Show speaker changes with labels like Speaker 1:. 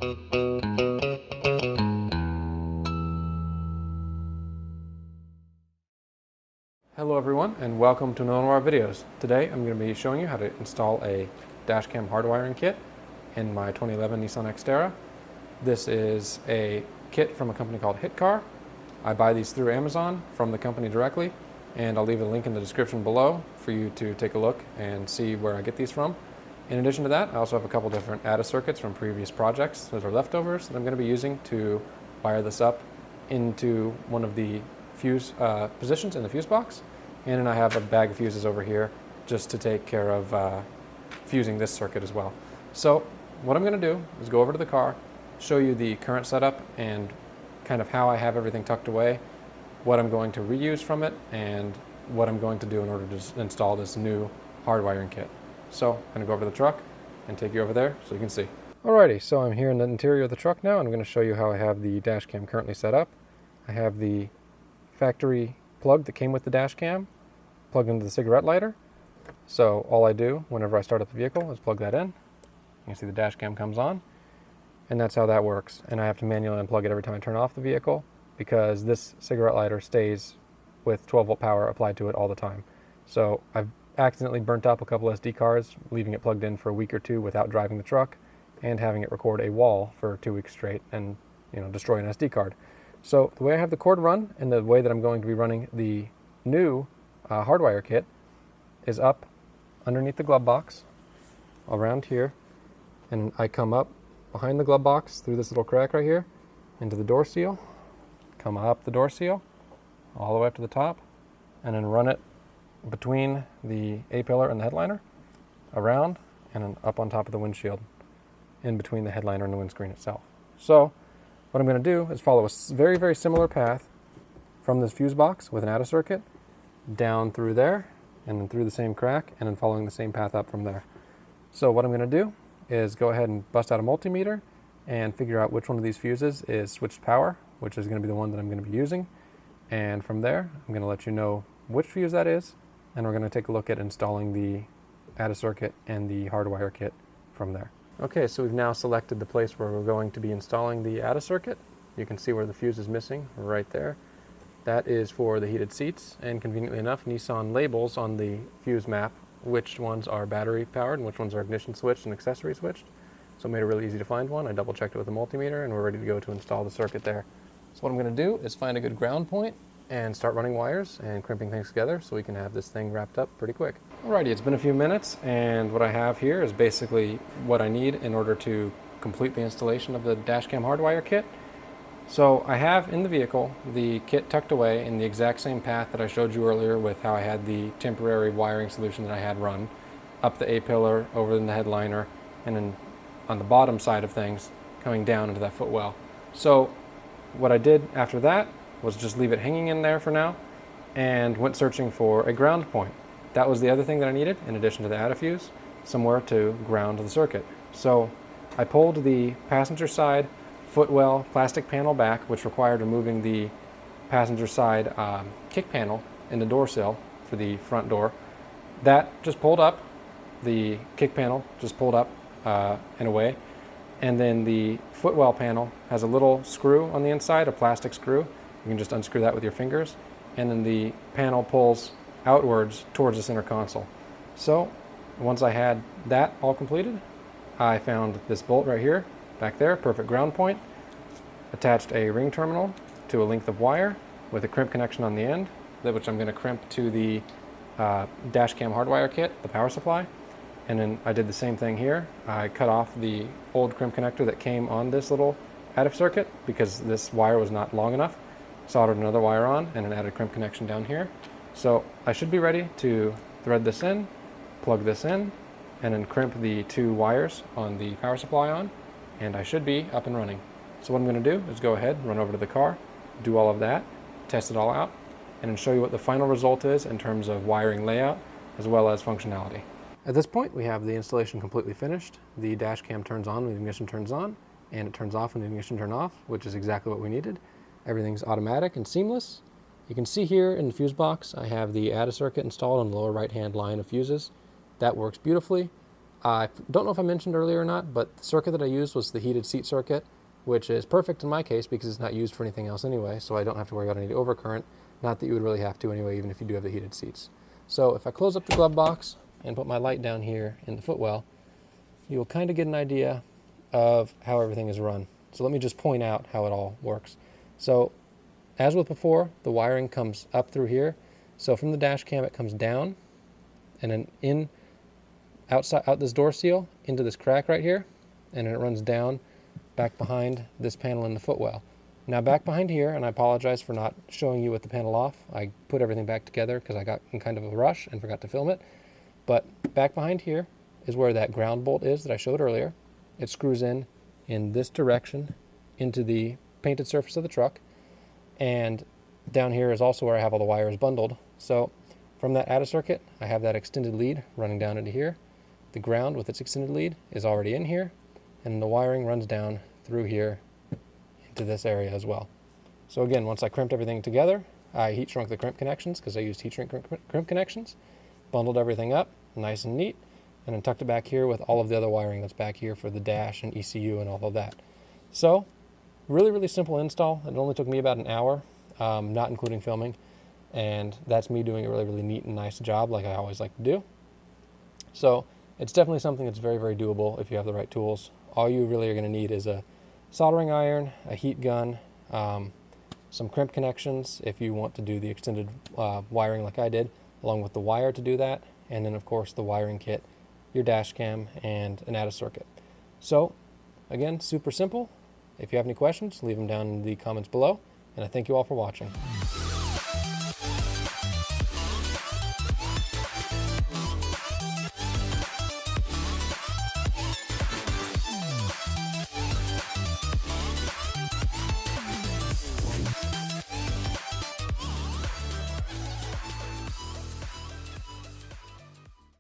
Speaker 1: Hello everyone, and welcome to another one of our videos. Today I'm going to be showing you how to install a dashcam hardwiring kit in my 2011 Nissan Xterra. This is a kit from a company called HitCar. I buy these through Amazon from the company directly, and I'll leave a link in the description below for you to take a look and see where I get these from. In addition to that, I also have a couple different ATA circuits from previous projects. Those are leftovers that I'm going to be using to wire this up into one of the fuse positions in the fuse box. And then I have a bag of fuses over here just to take care of fusing this circuit as well. So what I'm going to do is go over to the car, show you the current setup and kind of how I have everything tucked away, what I'm going to reuse from it, and what I'm going to do in order to install this new hardwiring kit. So I'm going to go over to the truck and take you over there so you can see. Alrighty, so I'm here in the interior of the truck now. I'm going to show you how I have the dash cam currently set up. I have the factory plug that came with the dash cam plugged into the cigarette lighter. So all I do whenever I start up the vehicle is plug that in. You can see the dash cam comes on, and that's how that works. And I have to manually unplug it every time I turn off the vehicle because this cigarette lighter stays with 12-volt power applied to it all the time. So I've accidentally burnt up a couple SD cards, leaving it plugged in for a week or two without driving the truck and having it record a wall for 2 weeks straight and destroy an SD card. So the way I have the cord run and the way that I'm going to be running the new hardwire kit is up underneath the glove box around here, and I come up behind the glove box through this little crack right here into the door seal, come up the door seal all the way up to the top, and then run it between the A-pillar and the headliner, around, and then up on top of the windshield, in between the headliner and the windscreen itself. So what I'm going to do is follow a very, very similar path from this fuse box with an ATA circuit down through there and then through the same crack and then following the same path up from there. So what I'm going to do is go ahead and bust out a multimeter and figure out which one of these fuses is switched power, which is going to be the one that I'm going to be using. And from there, I'm going to let you know which fuse that is, and we're going to take a look at installing the ATA circuit and the hardwire kit from there. Okay, so we've now selected the place where we're going to be installing the ATA circuit. You can see where the fuse is missing right there. That is for the heated seats, and conveniently enough, Nissan labels on the fuse map which ones are battery powered and which ones are ignition switched and accessory switched. So it made it really easy to find one. I double checked it with a multimeter and we're ready to go to install the circuit there. So what I'm going to do is find a good ground point and start running wires and crimping things together so we can have this thing wrapped up pretty quick. Alrighty, it's been a few minutes, and what I have here is basically what I need in order to complete the installation of the dashcam hardwire kit. So I have in the vehicle the kit tucked away in the exact same path that I showed you earlier with how I had the temporary wiring solution that I had run up the A-pillar, over in the headliner, and then on the bottom side of things coming down into that footwell. So what I did after that was just leave it hanging in there for now and went searching for a ground point. That was the other thing that I needed, in addition to the ATA fuse, somewhere to ground the circuit. So I pulled the passenger side footwell plastic panel back, which required removing the passenger side kick panel in the door sill for the front door. That just pulled up, the kick panel just pulled up and away. And then the footwell panel has a little screw on the inside, a plastic screw. You can just unscrew that with your fingers, and then the panel pulls outwards towards the center console. So once I had that all completed, I found this bolt right here, back there, perfect ground point, attached a ring terminal to a length of wire with a crimp connection on the end, which I'm going to crimp to the dashcam hardwire kit, the power supply. And then I did the same thing here. I cut off the old crimp connector that came on this little ATA circuit because this wire was not long enough. Soldered another wire on and an added crimp connection down here. So I should be ready to thread this in, plug this in, and then crimp the 2 wires on the power supply on, and I should be up and running. So what I'm going to do is go ahead, run over to the car, do all of that, test it all out, and then show you what the final result is in terms of wiring layout as well as functionality. At this point, we have the installation completely finished. The dash cam turns on when the ignition turns on, and it turns off when the ignition turns off, which is exactly what we needed. Everything's automatic and seamless. You can see here in the fuse box, I have the ATA circuit installed on the lower right-hand line of fuses. That works beautifully. I don't know if I mentioned earlier or not, but the circuit that I used was the heated seat circuit, which is perfect in my case because it's not used for anything else anyway, so I don't have to worry about any overcurrent. Not that you would really have to anyway, even if you do have the heated seats. So if I close up the glove box and put my light down here in the footwell, you will kind of get an idea of how everything is run. So let me just point out how it all works. So as with before, the wiring comes up through here. So from the dash cam it comes down and then out this door seal into this crack right here, and then it runs down back behind this panel in the footwell. Now back behind here, and I apologize for not showing you with the panel off, I put everything back together because I got in kind of a rush and forgot to film it, but back behind here is where that ground bolt is that I showed earlier. It screws in this direction into the painted surface of the truck, and down here is also where I have all the wires bundled. So from that ATA circuit, I have that extended lead running down into here. The ground with its extended lead is already in here, and the wiring runs down through here into this area as well. So again, once I crimped everything together, I heat shrunk the crimp connections because I used heat shrink crimp connections, bundled everything up nice and neat, and then tucked it back here with all of the other wiring that's back here for the dash and ECU and all of that. So really, really simple install. It only took me about an hour, not including filming, and that's me doing a really, really neat and nice job like I always like to do. So it's definitely something that's very, very doable if you have the right tools. All you really are going to need is a soldering iron, a heat gun, some crimp connections if you want to do the extended wiring like I did, along with the wire to do that, and then of course the wiring kit, your dash cam, and an ATA circuit. So again, super simple. If you have any questions, leave them down in the comments below, and I thank you all for watching.